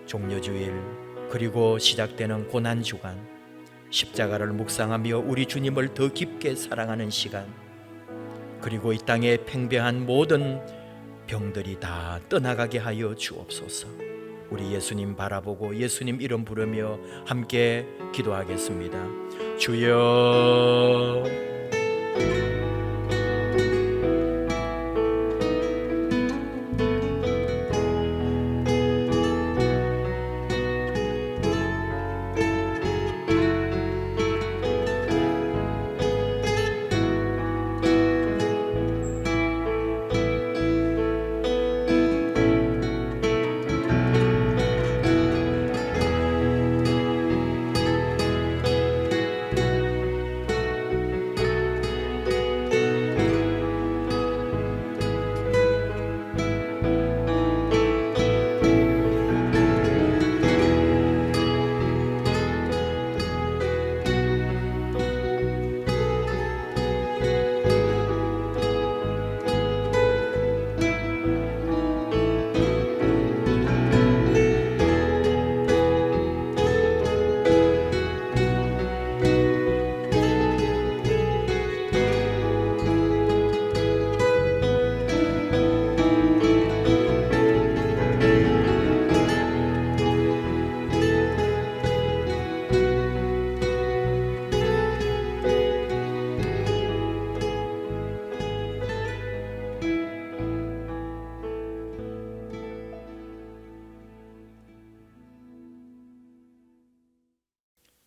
종려주일 그리고 시작되는 고난주간 십자가를 묵상하며 우리 주님을 더 깊게 사랑하는 시간, 그리고 이 땅에 팽배한 모든 병들이 다 떠나가게 하여 주옵소서. 우리 예수님 바라보고 예수님 이름 부르며 함께 기도하겠습니다. 주여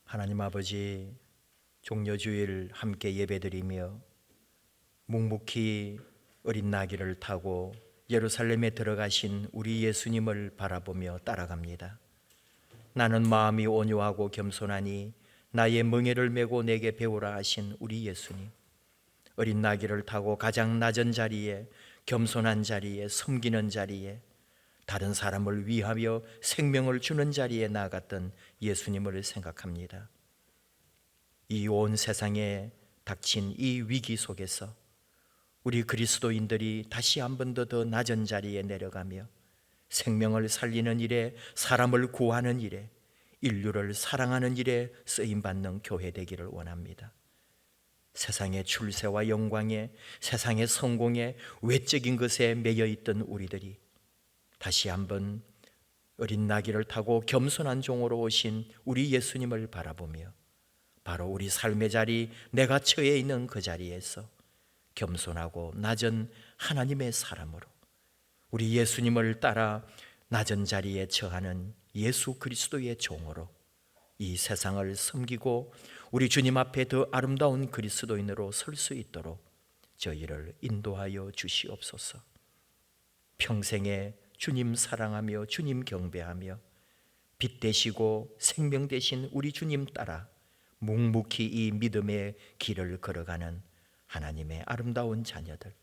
하나님 아버지, 종려주일 함께 예배드리며 묵묵히 어린 나귀를 타고 예루살렘에 들어가신 우리 예수님을 바라보며 따라갑니다. 나는 마음이 온유하고 겸손하니 나의 멍에를 메고 내게 배우라 하신 우리 예수님, 어린 나귀를 타고 가장 낮은 자리에, 겸손한 자리에, 섬기는 자리에, 다른 사람을 위하며 생명을 주는 자리에 나아갔던 예수님을 생각합니다. 이 온 세상에 닥친 이 위기 속에서 우리 그리스도인들이 다시 한 번 더 낮은 자리에 내려가며 생명을 살리는 일에, 사람을 구하는 일에, 인류를 사랑하는 일에 쓰임받는 교회 되기를 원합니다. 세상의 출세와 영광에, 세상의 성공에, 외적인 것에 매여있던 우리들이 다시 한번 어린 나귀를 타고 겸손한 종으로 오신 우리 예수님을 바라보며 바로 우리 삶의 자리, 내가 처해 있는 그 자리에서 겸손하고 낮은 하나님의 사람으로 우리 예수님을 따라 낮은 자리에 처하는 예수 그리스도의 종으로 이 세상을 섬기고 우리 주님 앞에 더 아름다운 그리스도인으로 설 수 있도록 저희를 인도하여 주시옵소서. 평생에 주님 사랑하며 주님 경배하며 빛 되시고 생명 되신 우리 주님 따라 묵묵히 이 믿음의 길을 걸어가는 하나님의 아름다운 자녀들,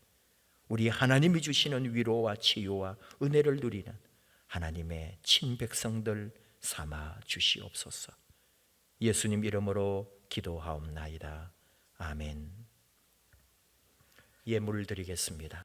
우리 하나님이 주시는 위로와 치유와 은혜를 누리는 하나님의 친백성들 삼아 주시옵소서. 예수님 이름으로 기도하옵나이다. 아멘. 예물 드리겠습니다.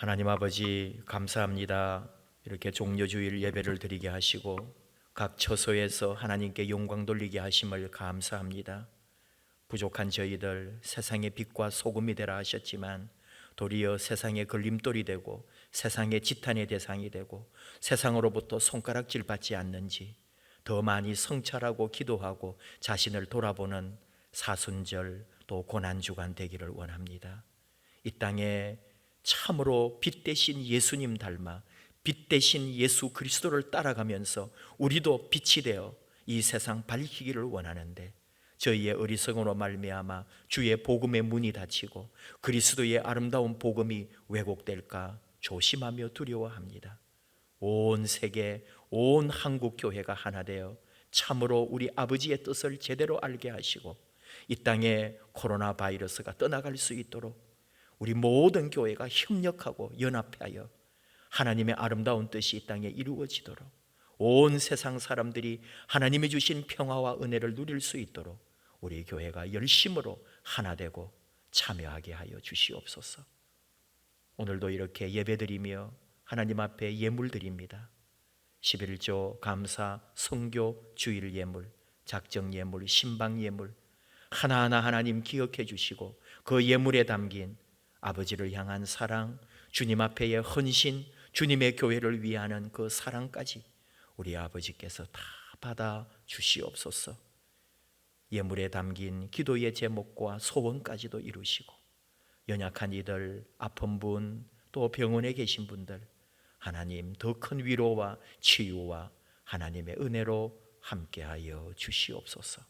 하나님 아버지 감사합니다. 이렇게 종려주일 예배를 드리게 하시고 각 처소에서 하나님께 영광 돌리게 하심을 감사합니다. 부족한 저희들 세상의 빛과 소금이 되라 하셨지만 도리어 세상의 걸림돌이 되고 세상의 지탄의 대상이 되고 세상으로부터 손가락질 받지 않는지 더 많이 성찰하고 기도하고 자신을 돌아보는 사순절 또 고난주간 되기를 원합니다. 이 땅에 참으로 빛 대신 예수님 닮아 빛 대신 예수 그리스도를 따라가면서 우리도 빛이 되어 이 세상 밝히기를 원하는데 저희의 어리석음으로 말미암아 주의 복음의 문이 닫히고 그리스도의 아름다운 복음이 왜곡될까 조심하며 두려워합니다. 온 세계, 온 한국 교회가 하나 되어 참으로 우리 아버지의 뜻을 제대로 알게 하시고 이 땅에 코로나 바이러스가 떠나갈 수 있도록 우리 모든 교회가 협력하고 연합하여 하나님의 아름다운 뜻이 이 땅에 이루어지도록 온 세상 사람들이 하나님이 주신 평화와 은혜를 누릴 수 있도록 우리 교회가 열심으로 하나 되고 참여하게 하여 주시옵소서. 오늘도 이렇게 예배드리며 하나님 앞에 예물 드립니다. 11조 감사, 성교, 주일 예물, 작정 예물, 신방 예물 하나하나 하나님 기억해 주시고 그 예물에 담긴 아버지를 향한 사랑, 주님 앞에의 헌신, 주님의 교회를 위하는 그 사랑까지 우리 아버지께서 다 받아 주시옵소서. 예물에 담긴 기도의 제목과 소원까지도 이루시고 연약한 이들, 아픈 분, 또 병원에 계신 분들 하나님 더 큰 위로와 치유와 하나님의 은혜로 함께하여 주시옵소서.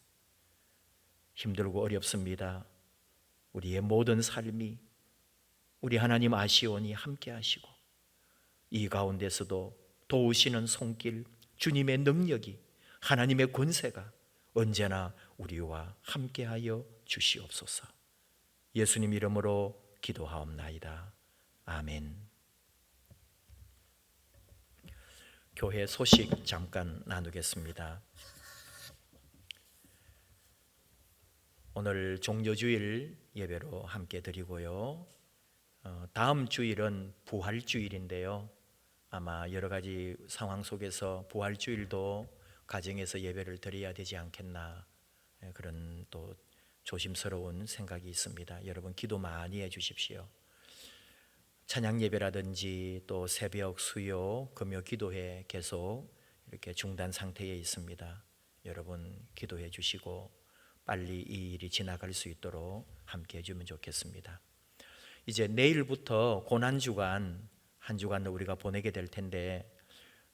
힘들고 어렵습니다. 우리의 모든 삶이 우리 하나님 아시오니 함께하시고 이 가운데서도 도우시는 손길, 주님의 능력이, 하나님의 권세가 언제나 우리와 함께하여 주시옵소서. 예수님 이름으로 기도하옵나이다. 아멘. 교회 소식 잠깐 나누겠습니다. 오늘 종려주일 예배로 함께 드리고요. 다음 주일은 부활주일인데요. 아마 여러 가지 상황 속에서 부활주일도 가정에서 예배를 드려야 되지 않겠나 그런 또 조심스러운 생각이 있습니다. 여러분 기도 많이 해 주십시오. 찬양 예배라든지 또 새벽 수요 금요 기도회 계속 이렇게 중단 상태에 있습니다. 여러분 기도해 주시고 빨리 이 일이 지나갈 수 있도록 함께 해주면 좋겠습니다. 이제 내일부터 고난주간 한 주간을 우리가 보내게 될 텐데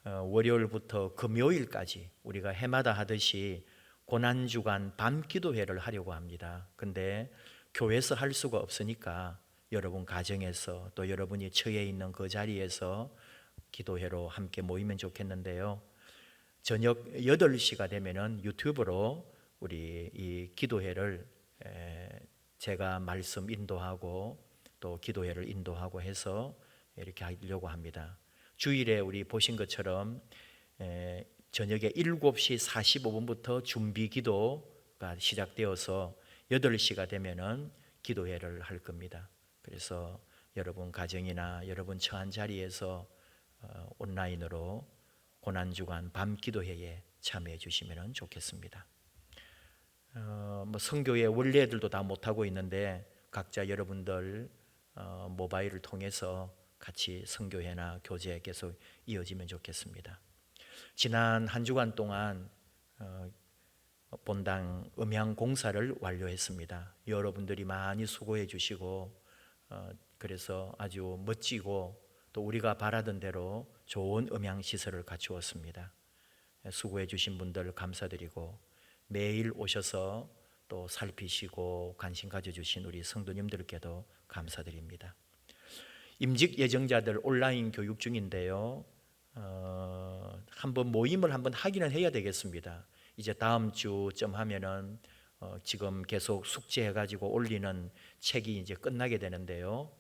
월요일부터 금요일까지 우리가 해마다 하듯이 고난주간 밤기도회를 하려고 합니다. 근데 교회에서 할 수가 없으니까 여러분 가정에서 또 여러분이 처해 있는 그 자리에서 기도회로 함께 모이면 좋겠는데요. 저녁 8시가 되면은 유튜브로 우리 이 기도회를 제가 말씀 인도하고 또 기도회를 인도하고 해서 이렇게 하려고 합니다. 주일에 우리 보신 것처럼 저녁에 7시 45분부터 준비 기도가 시작되어서 8시가 되면은 기도회를 할 겁니다. 그래서 여러분 가정이나 여러분 처한 자리에서 온라인으로 고난주간 밤 기도회에 참여해 주시면 좋겠습니다. 성교회 원래들도 다 못하고 있는데 각자 여러분들 모바일을 통해서 같이 성교회나 교제 계속 이어지면 좋겠습니다. 지난 한 주간 동안 본당 음향 공사를 완료했습니다. 여러분들이 많이 수고해 주시고 그래서 아주 멋지고 또 우리가 바라던 대로 좋은 음향 시설을 갖추었습니다. 수고해 주신 분들 감사드리고 매일 오셔서 또 살피시고 관심 가져주신 우리 성도님들께도 감사드립니다. 임직 예정자들 온라인 교육 중인데요. 한번 모임을 한번 하기는 해야 되겠습니다. 이제 다음 주쯤 하면은 지금 계속 숙제해가지고 올리는 책이 이제 끝나게 되는데요.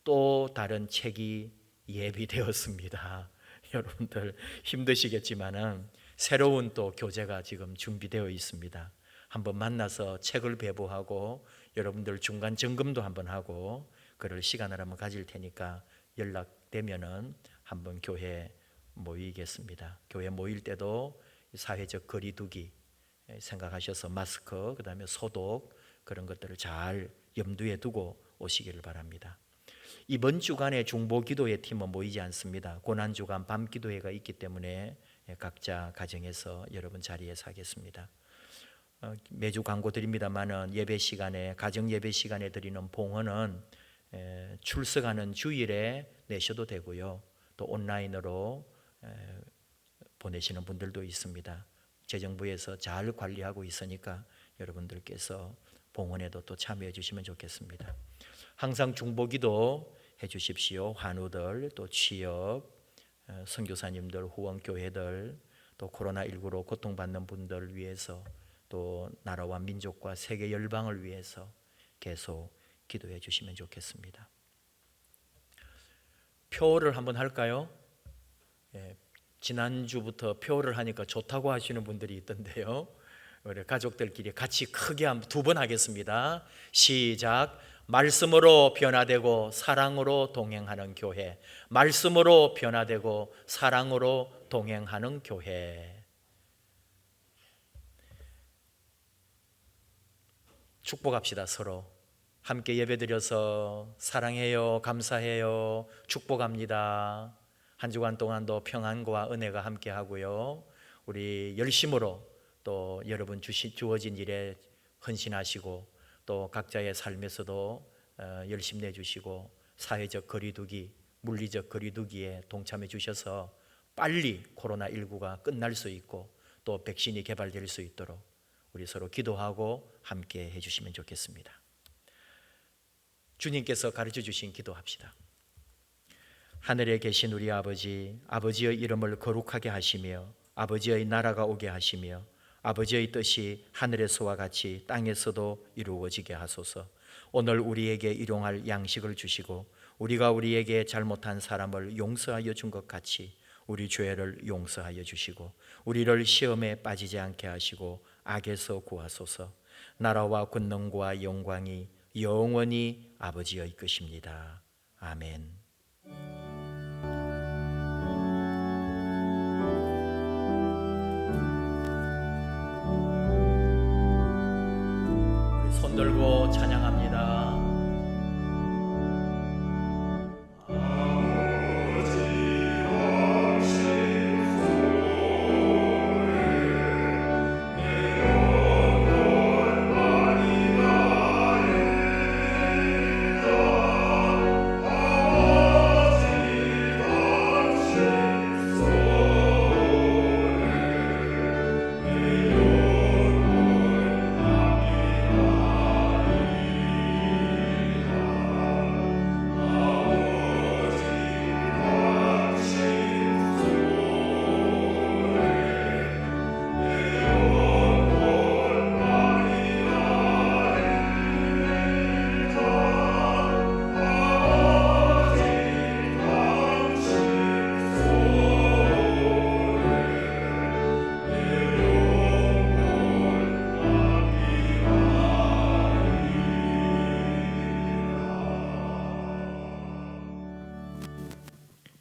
또 다른 책이 예비되었습니다. 여러분들 힘드시겠지만은 새로운 또 교재가 지금 준비되어 있습니다. 한번 만나서 책을 배부하고 여러분들 중간 점검도 한번 하고 그럴 시간을 한번 가질 테니까 연락되면은 한번 교회 모이겠습니다. 교회 모일 때도 사회적 거리두기 생각하셔서 마스크, 그다음에 소독 그런 것들을 잘 염두에 두고 오시기를 바랍니다. 이번 주간에 중보기도회 팀은 모이지 않습니다. 고난주간 밤기도회가 있기 때문에 각자 가정에서 여러분 자리에서 하겠습니다. 매주 광고 드립니다만은 예배 시간에, 가정 예배 시간에 드리는 봉헌은 출석하는 주일에 내셔도 되고요. 또 온라인으로 보내시는 분들도 있습니다. 재정부에서 잘 관리하고 있으니까 여러분들께서 봉헌에도 또 참여해 주시면 좋겠습니다. 항상 중보기도 해 주십시오. 환우들, 또 취업, 선교사님들, 후원교회들, 또 코로나19로 고통받는 분들을 위해서, 또 나라와 민족과 세계 열방을 위해서 계속 기도해 주시면 좋겠습니다. 표를 한번 할까요? 지난주부터 표를 하니까 좋다고 하시는 분들이 있던데요. 우리 가족들끼리 같이 크게 두 번 하겠습니다. 시작. 말씀으로 변화되고 사랑으로 동행하는 교회. 말씀으로 변화되고 사랑으로 동행하는 교회. 축복합시다. 서로 함께 예배드려서 사랑해요, 감사해요, 축복합니다. 한 주간 동안도 평안과 은혜가 함께 하고요. 우리 열심으로 또 여러분 주어진 일에 헌신하시고, 또 각자의 삶에서도 열심 내주시고, 사회적 거리두기, 물리적 거리두기에 동참해 주셔서 빨리 코로나19가 끝날 수 있고 또 백신이 개발될 수 있도록 우리 서로 기도하고 함께 해주시면 좋겠습니다. 주님께서 가르쳐 주신 기도합시다. 하늘에 계신 우리 아버지, 아버지의 이름을 거룩하게 하시며 아버지의 나라가 오게 하시며 아버지의 뜻이 하늘에서와 같이 땅에서도 이루어지게 하소서. 오늘 우리에게 일용할 양식을 주시고 우리가 우리에게 잘못한 사람을 용서하여 준 것 같이 우리 죄를 용서하여 주시고 우리를 시험에 빠지지 않게 하시고 악에서 구하소서. 나라와 권능과 영광이 영원히 아버지의 것입니다. 아멘. 우리 손 들고 찬양합니다.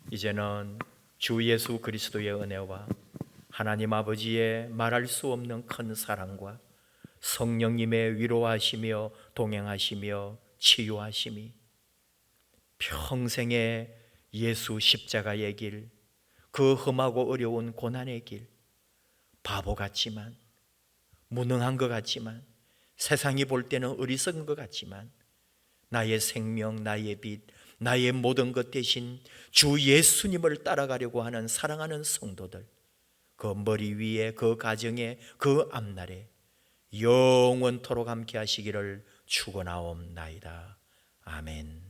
이제는 주 예수 그리스도의 은혜와 하나님 아버지의 말할 수 없는 큰 사랑과 성령님의 위로하시며 동행하시며 치유하심이 평생의 예수 십자가의 길, 그 험하고 어려운 고난의 길, 바보 같지만 무능한 것 같지만 세상이 볼 때는 어리석은 것 같지만 나의 생명, 나의 빛, 나의 모든 것 대신 주 예수님을 따라가려고 하는 사랑하는 성도들, 그 머리 위에, 그 가정에, 그 앞날에 영원토록 함께 하시기를 축원하옵나이다. 아멘.